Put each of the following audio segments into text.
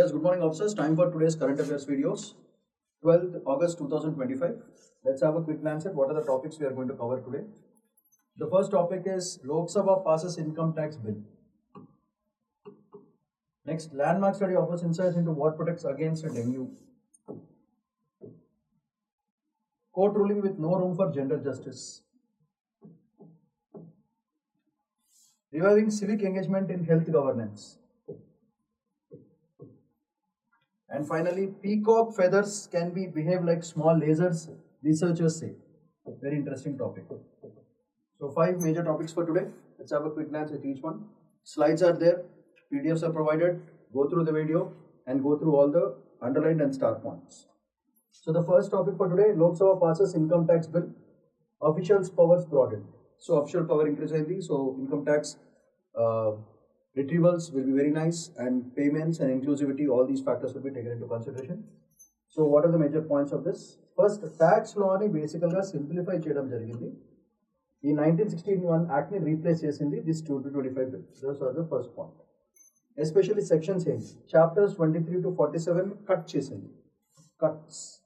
Yes, good morning officers. Time for today's current affairs videos. 12th August 2025. Let's have a quick glance at what are the topics we are going to cover today. The first topic is Lok Sabha passes income tax bill. Next, landmark study offers insights into what protects against dengue. Court ruling with no room for gender justice. Reviving civic engagement in health governance. And finally, peacock feathers can behave like small lasers, researchers say. Very interesting topic. So 5 major topics for today. Let's have a quick glance at each one. Slides are there, PDFs are provided. Go through the video and go through all the underlined and star points. So the first topic for today, Lok Sabha passes income tax bill. Officials' powers broadened. So official power increase aindi. So income tax retrievals will be very nice, and payments and inclusivity, all these factors will be taken into consideration. So what are the major points of this? First, tax law ni basically simplify cheyadam jarigindi. In 1961 Act ni replace chesindi this 225 bill. Those are the first point. Especially sections chapters 23 to 47 cut chesindi. Cuts.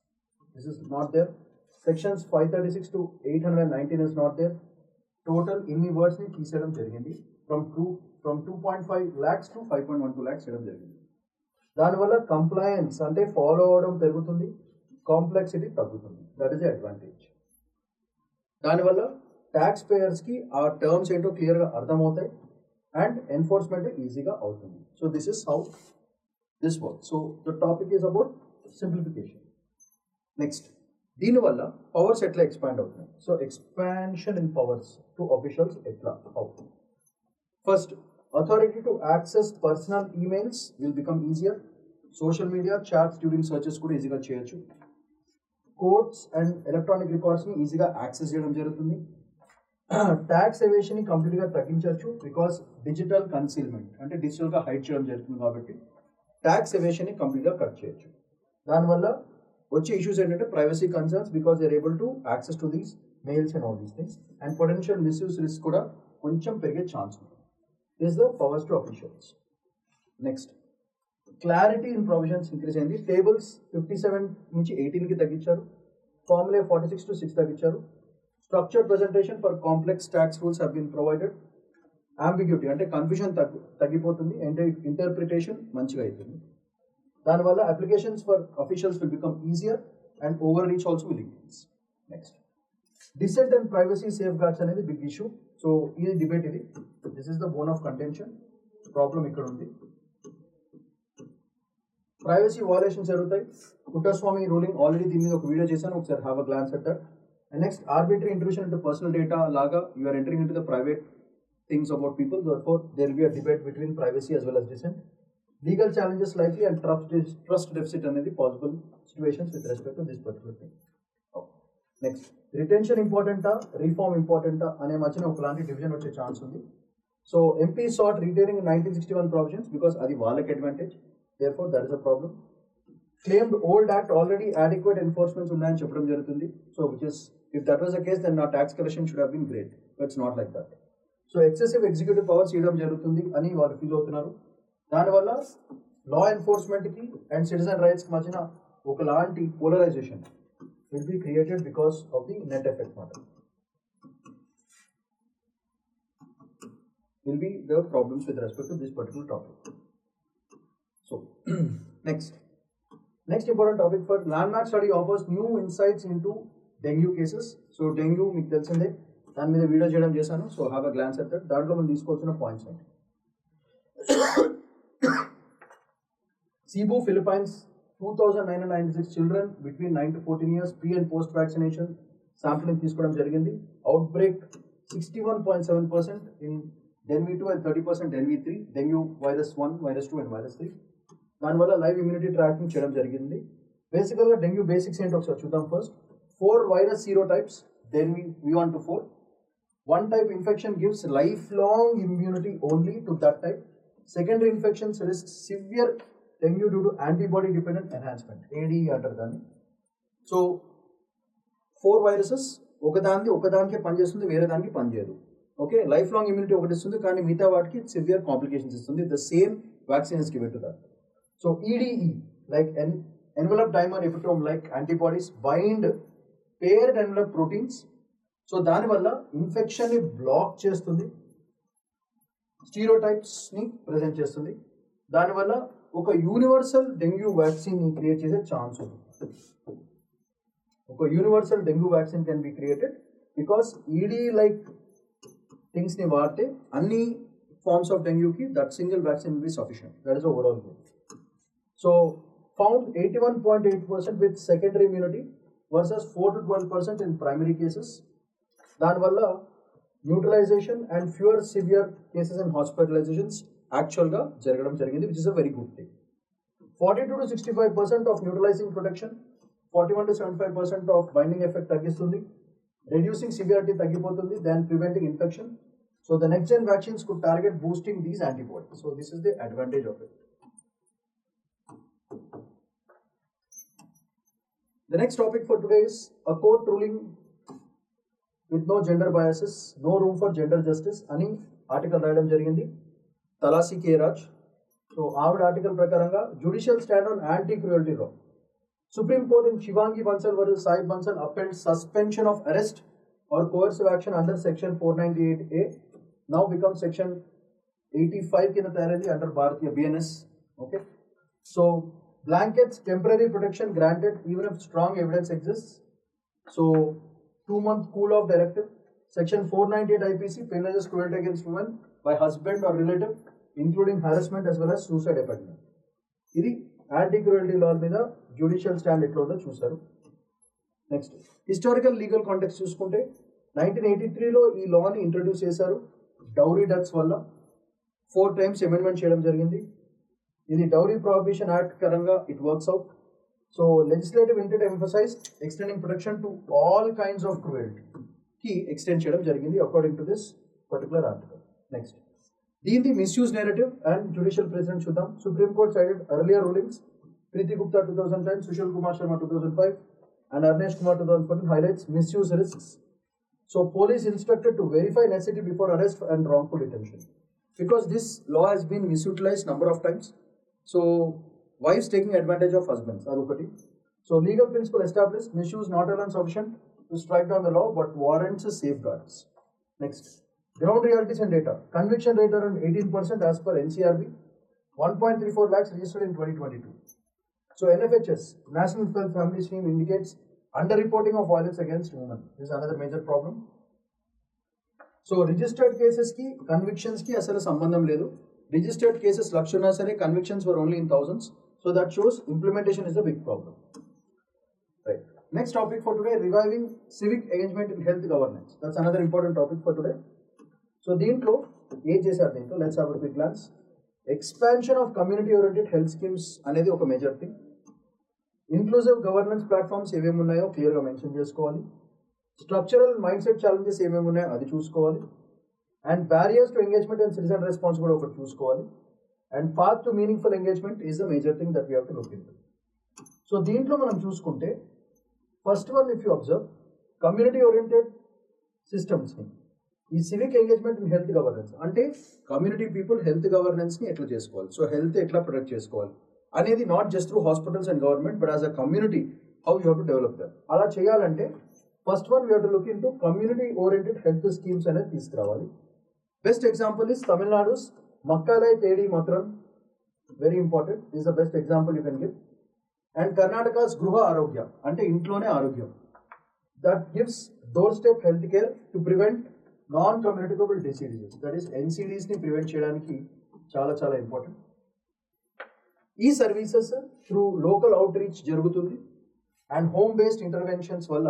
This is not there. Sections 536 to 819 is not there. Total inni words ni తీసేయడం జరిగింది. From 2.5 lakhs to 5.12 lakhs చేయడం జరిగింది. దానివల్ల compliance అంటే follow అవడం పెరుగుతుంది, complexity తగ్గుతుంది. That is the advantage. దానివల్ల ట్యాక్స్ పేయర్స్కి ఆ టర్మ్స్ ఏంటో క్లియర్గా అర్థమవుతాయి అండ్ ఎన్ఫోర్స్మెంట్ ఈజీగా అవుతుంది. So this is how this work. So the topic is about simplification. Next, దీనివల్ల పవర్స్ ఎట్లా ఎక్స్పాండ్ అవుతుంది? So expansion in powers to officials ఎట్లా అవుతుంది? First, authority to access personal emails will become easier. Social media chats during searches kuda easy ga cheyochu. Courts and electronic records ni easy ga access cheyadam jarugutundi. Tax evasion ni complete ga tagginchochu because digital concealment ante digital ga hide cheyadam jarugutundi kabatti tax evasion ni complete ga cut cheyochu. Dani valla వచ్చే issues ఏంటంటే privacy concerns because they are able to access to these mails and all these things, and potential misuse risk kuda కొంచెం పెరిగే chance ఉంది. Is the powers to officials. Next, clarity in provisions increase అయింది. Tables 57 నుంచి 18 కి తగ్గించారు. Formula 46 to 6 తగ్గించారు. Structured presentation for complex tax rules have been provided. Ambiguity అంటే confusion తగ్గిపోతుంది, అంటే ఇంటర్ప్రిటేషన్ మంచిగా అవుతుంది. దానివల్ల applications for officials will become easier and over reach also will increase. Next, dissent and privacy safeguards అనేది big issue. So ఇది debate, ఇది this is the bone of contention. Problem ఇక్కడ ఉంది. ప్రైవసీ వాలేషన్స్ జరుగుతాయి. కుట్టస్వామి ruling already దీని మీద ఒక video చేశాను, ఒకసారి have a glance at that. And next, arbitrary intrusion into personal data లాగా you are entering into the private things about people. Therefore there will be a debate between privacy as well as dissent. Legal challenges likely and trust deficit అనేది possible situations with respect to this particular thing. Next, retention ఇంపార్టెంటా reform ఇంపార్టెంటా అనే మధ్యన ఒకలాంటి division వచ్చే chance ఉంది. So MP sat retaining 1961 provisions because అది వాళ్ళకి advantage. Therefore that is a problem. Claimed old act already adequate enforcements ఉన్నాయని చెప్పడం జరుగుతుంది. So which is, if that was the case then నా tax collection should have been great, but it's not like that. So excessive executive powers ఇవ్వడం జరుగుతుంది అని వాళ్ళు feel అవుతున్నారు. దానివల్ల లా ఎన్ఫోర్స్మెంట్కి అండ్ సిటిజన్ రైట్స్కి మధ్యన ఒకలాంటి polarisation will be created because of the net effect model. Will be the problems with respect to this particular topic. So next important topic for landmark study offers new insights into dengue cases. So dengue మీకు తెలిసిందే, దాని మీద video చేయడం చేశాను. So have a glance at that. దాంట్లో మనం తీసుకోవాల్సిన points ఏంటి? Cebu, Philippines, 2,996 children between 9 to 14 years pre and post vaccination sampling తీసుకోవడం జరిగింది. Outbreak 61.7% in dengue 2 and 30% dengue 3, dengue virus 1, virus 2 and virus 3. దానివల్ల లైవ్ ఇమ్యూనిటీ ట్రాకింగ్ చేయడం జరిగింది. బేసికల్గా డెంగ్యూ బేసిక్స్ ఏంటో ఒకసారి చూద్దాం. First, 4 virus serotypes, dengue V1 to 4. One type infection gives lifelong immunity only to that type. Secondary infections risk severe dengue due to antibody dependent enhancement, ADE అంటారు దాన్ని. So 4 viruses ఒకదానికి పనిచేస్తుంది, వేరే దానికి పనిచేయదు. ఓకే, లైఫ్ లాంగ్ ఇమ్యూనిటీ ఒకటి ఇస్తుంది, కానీ మిగతా వాటికి సివియర్ కాంప్లికేషన్స్ ఇస్తుంది. The same vaccine is given to that. So EDE like envelope dimer epitome like antibodies bind paired envelope proteins. So దానివల్ల ఇన్ఫెక్షన్ ని బ్లాక్ చేస్తుంది, స్టీరియోటైప్స్ ని ప్రెజెంట్ చేస్తుంది. దానివల్ల ఒక యూనివర్సల్ డెంగ్యూ వ్యాక్సిన్ ని క్రియేట్ చేసే ఛాన్స్ ఉంది. ఒక universal dengue vaccine can be created because EDE like things ని వాడితే అన్ని ఫార్మ్స్ ఆఫ్ డెంగ్యూకి that single vaccine will be sufficient. That is overall goal. So found 81.8% with secondary immunity versus 4 to 12% in primary cases. దానివల్ల neutralisation and fewer severe cases and hospitalisations యాక్చువల్గా జరగడం జరిగింది, which is a very good thing. 42 to 65% of neutralising protection, 41 to 75% of binding effect తగ్గిస్తుంది, reducing severity తగ్గిపోతుంది, then preventing infection. So the next gen vaccines could target boosting these antibodies. So this is the advantage of it. The next topic for today is a court ruling with no gender biases, no room for gender justice అని article రాయడం జరిగింది తలాసి కే Raj. So ఆవిడ article ప్రకారంగా judicial stand on anti cruelty law. Supreme Court in Shivangi Bansal versus Sai Bansal upheld suspension of arrest or coercive action under section 498A, now becomes section 85 కింద తయారైంది under Bharatiya BNS. Okay, so blankets temporary protection granted even if strong evidence exists. So 2-month cool off directive. Section 498 IPC penalizes cruelty against women by husband or relative, including harassment as well as suicide abandonment. ఇది anti cruelty లా మీద judicial stand ఎట్లా ఉందో చూసారు. Next historical legal context చూసుకుంటే 1983లో ఈ లాని introduce చేశారు డౌరీ డెత్స్ వల్ల. 4 times అమెండ్మెంట్ చేయడం జరిగింది. ఇది డౌరీ ప్రొహిబిషన్ యాక్ట్ పరంగా it works out. So legislative intent emphasise extending protection to all kinds of cruelty కి ఎక్స్టెండ్ చేయడం జరిగింది according to this particular article. Next దీని misuse narrative and judicial precedent చూద్దాం. Supreme Court sided earlier rulings. Preeti Gupta 2010, Sushil Kumar Sharma 2005 and Arnesh Kumar 2014 highlights misuse risks. So police instructed to verify necessity before arrest and wrongful detention. Because this law has been misutilized number of times. So wives taking advantage of husbands. Adukati. So legal principle established, misuse not alone sufficient to strike down the law but warrants safeguards. Next, ground realities and data. Conviction rate around 18% as per NCRB. 1.34 lakhs registered in 2022. So NFHS, National Health Family Scheme, indicates underreporting of violence against women. This is another major problem. So registered cases ki convictions ki asalu sambandham ledu. Registered cases lakshana sare, convictions were only in thousands. So that shows implementation is a big problem. Right. Next topic for today, reviving civic engagement in health governance. That's another important topic for today. So దీంట్లో ఏం చేశారు దీంట్లో, let's have a quick glance. Expansion of community oriented health schemes అనేది ఒక major thing. Inclusive governance platforms ఏమేమి ఉన్నాయో క్లియర్గా mention చేసుకోవాలి. స్ట్రక్చరల్ మైండ్ సెట్ ఛాలెంజెస్ ఏమేమి ఉన్నాయో అది చూసుకోవాలి. And barriers to engagement and citizen response కూడా ఒకటి చూసుకోవాలి. And path to meaningful engagement is the major thing that we have to look into. So దీంట్లో మనం చూసుకుంటే first one, if you observe community oriented సిస్టమ్స్ని, ఈ civic engagement in health governance అంటే community people health గవర్నెన్స్ని ఎట్లా చేసుకోవాలి, so health ఎట్లా ప్రొటెక్ట్ చేసుకోవాలి అనేది not just through hospitals and government but as a community how you have to develop that. అలా చేయాలంటే first one we have to look into community oriented health schemes అనేది తీసుకురావాలి. Best example is Tamil Nadu's Makkalai Thedi Maruthuvam, very important, is the best example you can give. And Karnataka's Gruha Arogya అంటే ఇంట్లోనే ఆరోగ్యం, that gives doorstep health care to prevent non communicable diseases, that is ఎన్సిడీస్ని prevent చేయడానికి చాలా చాలా important. ఈ services through local outreach జరుగుతుంది and home based interventions వల్ల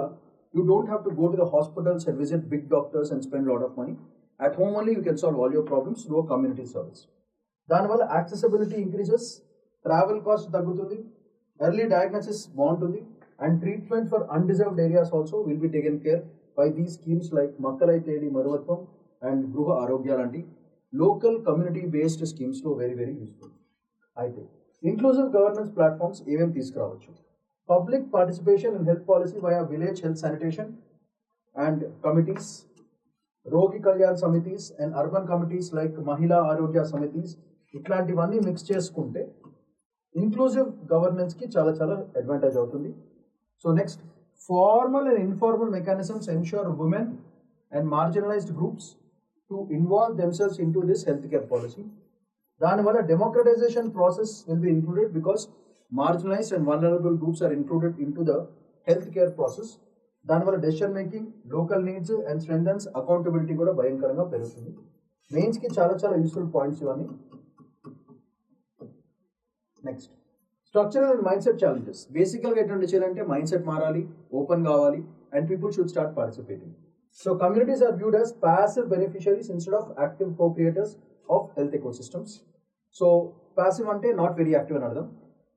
you don't have to go to the hospitals and visit big doctors and spend lot of money. At home only you can solve all your problems through community service. దానివల్ల accessibility increases, travel cost తగ్గుతుంది, early diagnosis బాగుంటుంది and treatment for undeserved areas also will be taken care by these schemes like Makkalai Thedi Maruthuvam and Gruha Arogya లాంటి local community based స్కీమ్స్లో very very useful. అయితే inclusive governance platforms ఏమేమి తీసుకురావచ్చు? Public participation in health policy via village health sanitation and committees, Rogi Kalyan Samitis and urban committees like Mahila Arogya సమిటీస్, ఇట్లాంటివన్నీ mix చేసుకుంటే inclusive గవర్నెన్స్కి చాలా చాలా advantage అవుతుంది. So next, formal and informal mechanisms ensure women and marginalised groups to involve themselves into this health care policy. దానివల్ల democratisation process will be included because marginalised and vulnerable groups are included into the health care process. దానివల్ల decision making, local needs and strengthens accountability కూడా భయంకరంగా పెరుగుతుంది. మెయిన్స్కి చాలా చాలా useful points ఇవన్నీ. Next, structural and mindset challenges. బేసికల్గా ఎటువంటి చేయాలంటే మైండ్ సెట్ మారాలి, ఓపెన్ కావాలి, and people should start participating. So communities are viewed as passive beneficiaries instead of active co-creators of health ecosystems. So passive అంటే not very active అని అర్థం.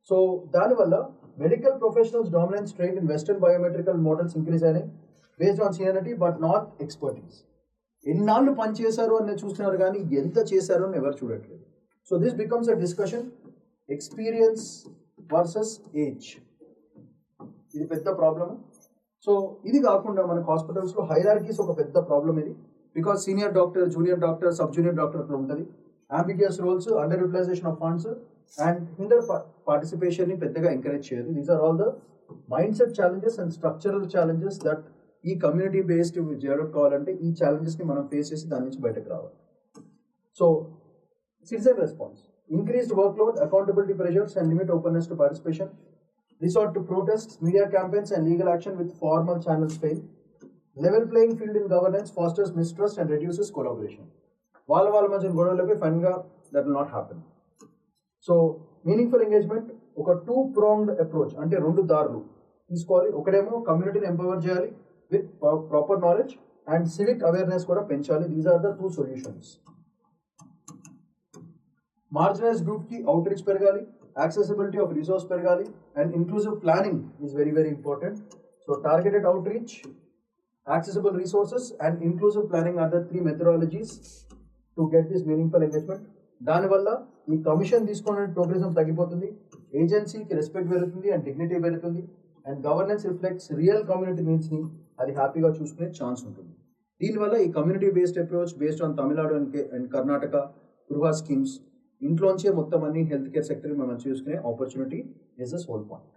So దానివల్ల medical professionals dominance trade in western biometrical models increase అయినాయి based on seniority but not expertise. ఎన్నాళ్ళు పని చేశారు అని చూస్తున్నారు కానీ ఎంత చేశారు అని ఎవరు చూడట్లేదు. So this becomes a discussion, experience versus age. ఇది పెద్ద ప్రాబ్లమ్. సో ఇది కాకుండా మనకు హాస్పిటల్స్లో హైరార్కీస్ ఒక పెద్ద ప్రాబ్లం ఇది. Because senior doctor, junior doctor, sub junior doctor అట్లా ఉంటుంది. Ambiguous roles, underutilisation of funds and hinder పార్టిసిపేషన్ని పెద్దగా ఎంకరేజ్ చేయదు. These are all the mindset challenges and structural challenges that ఈ కమ్యూనిటీ బేస్డ్ డెవలప్ కావాలంటే ఈ ఛాలెంజెస్ని మనం face చేసి దాని నుంచి బయటకు రావాలి. So citizen response, increased workload, accountability pressures, and limit openness to participation. Resort to protests, media campaigns, and legal action with formal channels fail. Level playing field in governance fosters mistrust and reduces collaboration. వాళ్ళ మధ్య గొడవలపై ఫైన్గా that will not happen. So meaningful engagement ఒక 2-pronged approach, అంటే 2 దారులు తీసుకోవాలి. ఒకడేమో కమ్యూనిటీని ఎంపవర్ చేయాలి with proper knowledge and civic awareness కూడా పెంచాలి. These are the 2 solutions. Marginalised గ్రూప్కి అవుట్రీచ్ పెరగాలి, యాక్సెసిబిలిటీ ఆఫ్ రిసోర్స్ పెరగాలి, and inclusive planning is very very important. So targeted outreach, accessible resources and inclusive planning are the 3 methodologies to get this meaningful engagement. దానివల్ల ఈ commission తీసుకునే progressivism తగ్గిపోతుంది, ఏజెన్సీకి respect పెరుగుతుంది అండ్ డిగ్నిటీ పెరుగుతుంది, and governance reflects real community నీడ్స్ని అది హ్యాపీగా చూసుకునే ఛాన్స్ ఉంటుంది. దీనివల్ల ఈ community based approach based on Tamil Nadu and Karnataka Gruha schemes ఇంట్లోంచే మొత్తం అన్ని హెల్త్ కేర్ సెక్టర్ మనం చూసుకునే opportunity is the sole point.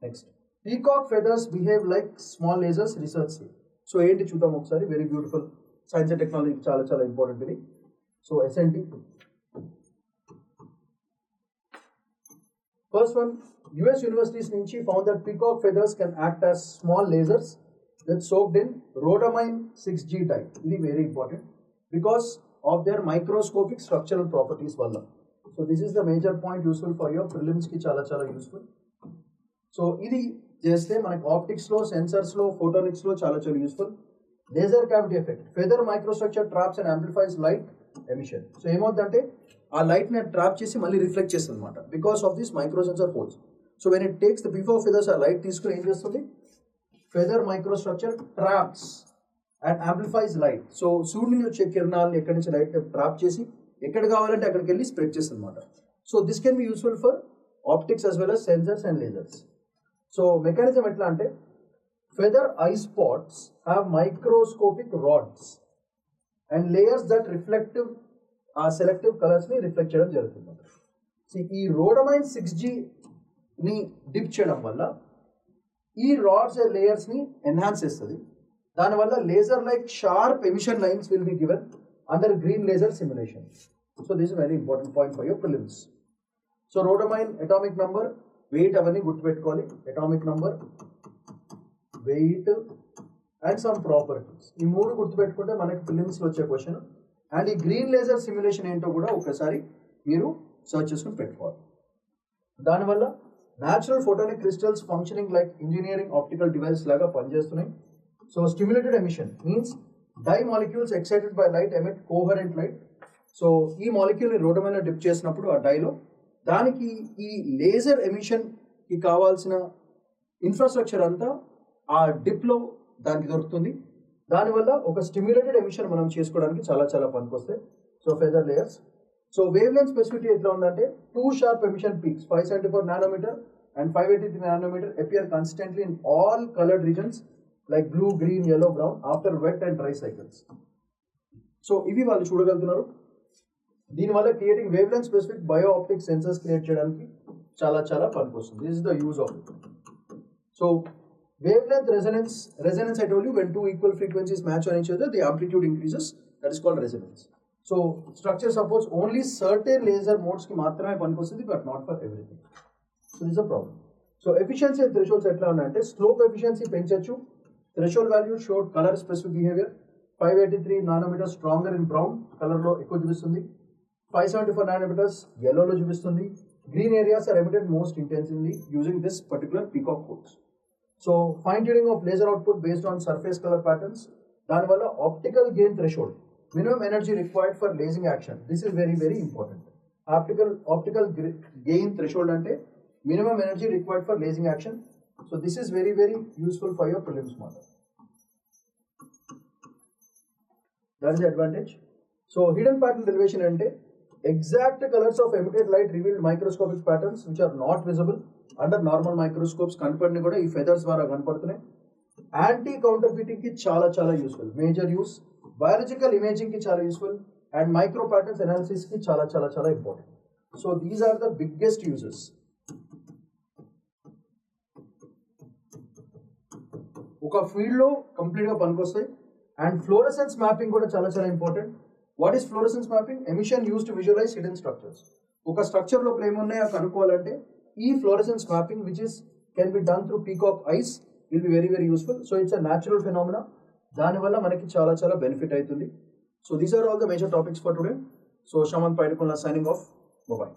Next, peacock feathers behave like small lasers research. So ఏంటి చూద్దాం ఒకసారి. Very beautiful, science and technology చాలా చాలా ఇంపార్టెంట్ ఇది. So SNT first one, US universities నుంచి found that peacock feathers can act as small lasers with soaked in rhodamine 6G type. ఇది very important because of their microscopic structural properties valla. So this is the major point useful for your prelims ki chala chala useful. So idi cheste manaki optics lo, sensors lo, photonics lo chala chala useful. Laser cavity effect, feather microstructure traps and amplifies light emission. So ఏమవుతుందంటే ఆ light ని trap చేసి మళ్ళీ reflect చేస్తుంది అన్నమాట because of this micro sensor holes. So when it takes the peacock feathers ఆ light తీసుకుని ఏం చేస్తుంది, feather microstructure traps and amplifies light. So సూర్యుడి నుంచి వచ్చే కిరణాలను ఎక్కడి నుంచి లైట్ ట్రాప్ చేసి ఎక్కడ కావాలంటే అక్కడికి వెళ్ళి స్ప్రెడ్ చేస్తుంది అనమాట. So this can be useful for optics as well as sensors and lasers. So mechanism ఎట్లా అంటే, feather I spots have microscopic rods and layers that reflective ఆ సెలెక్టివ్ కలర్స్ని రిఫ్లెక్ట్ చేయడం జరుగుతుంది. సో ఈ rhodamine 6Gని డిప్ చేయడం వల్ల ఈ రాడ్స్ అండ్ లేయర్స్ని ఎన్హాన్స్ చేస్తుంది. దానివల్ల laser like sharp emission lines will be given under green laser simulation. So this is very important point for your prelims. So rhodamine atomic number, weight అవన్నీ గుర్తుపెట్టుకోవాలి. Atomic number, weight and some properties, ఈ 3 గుర్తుపెట్టుకుంటే మనకి ప్రిలిమ్స్లో వచ్చే question. And ఈ green laser simulation ఏంటో కూడా ఒకసారి మీరు సర్చ్ చేసుకుని పెట్టుకోవాలి. దానివల్ల natural photonic crystals functioning like engineering optical device లాగా పనిచేస్తున్నాయి. So stimulated emission means dye molecules excited by light emit coherent light. So ఈ మాలిక్యూల్ని rhodamine డిప్ చేసినప్పుడు ఆ డైలో దానికి ఈ లేజర్ ఎమిషన్కి కావాల్సిన ఇన్ఫ్రాస్ట్రక్చర్ అంతా ఆ డిప్లో దానికి దొరుకుతుంది. దానివల్ల ఒక స్టిమ్యులేటెడ్ ఎమిషన్ మనం చేసుకోవడానికి చాలా చాలా పనికొస్తాయి. So feather layers. So wave length specificity ఎట్లా ఉందంటే, 2 sharp emission peaks 574 nanometre and 583 nanometre appear consistently in all colored regions like blue, green, yellow, brown after wet and dry cycles. So ఇవి వాళ్ళు చూడగలుగుతున్నారు. దీనివల్ల creating wave length specific bio optic sensors create చేయడానికి చాలా చాలా పనికొస్తుంది. This is the use of it. So wavelength resonance I told you, when two equal frequencies match on each other, the amplitude increases. That is called resonance. So structure supports only certain laser modes ki maatrame panikostadi, but not for everything. So this is a problem. So efficiency and thresholds etla unnante, slope efficiency penchachu. Threshold value showed color specific behavior. 583 nanometers stronger in brown color lo ekku chupistundi. 574 nanometers yellow lo chupistundi. Green areas are emitted most intensively using this particular peacock codes. So fine tuning of laser output based on surface color patterns. Danvalla optical gain threshold, minimum energy required for lasing action. This is very very important. Optical gain threshold ante minimum energy required for lasing action. So this is very very useful for your prelims model. That is the advantage. So hidden pattern derivation ante exact colors of emitted light revealed microscopic patterns which are not visible under normal microscopes. కనపడిన కూడా ఈ feathers ద్వారా కనపడుతున్నాయి. Anti కౌంటర్ఫిటింగ్ కి చాలా చాలా useful, major use. Biological imaging కి చాలా useful and micro patterns analysis కి చాలా చాలా చాలా important. So these are the biggest uses. ఒక ఫీల్డ్ లో కంప్లీట్ గా పనికొస్తాయి. అండ్ ఫ్లోరసెన్స్ మ్యాపింగ్ కూడా చాలా చాలా important. What is fluorescence mapping? Emission use to visualise hidden structures. ఒక స్ట్రక్చర్ లోపల ఏమున్నాయో కనుక్కోవాలంటే ఈ fluorescence mapping which is can be done through peacock eyes will be very very useful. So it's a natural phenomena, దానివల్ల మనకి చాలా చాలా benefit అవుతుంది. So these are all the major topics for today. సో Shamanth Paidikonla signing off. Bye bye.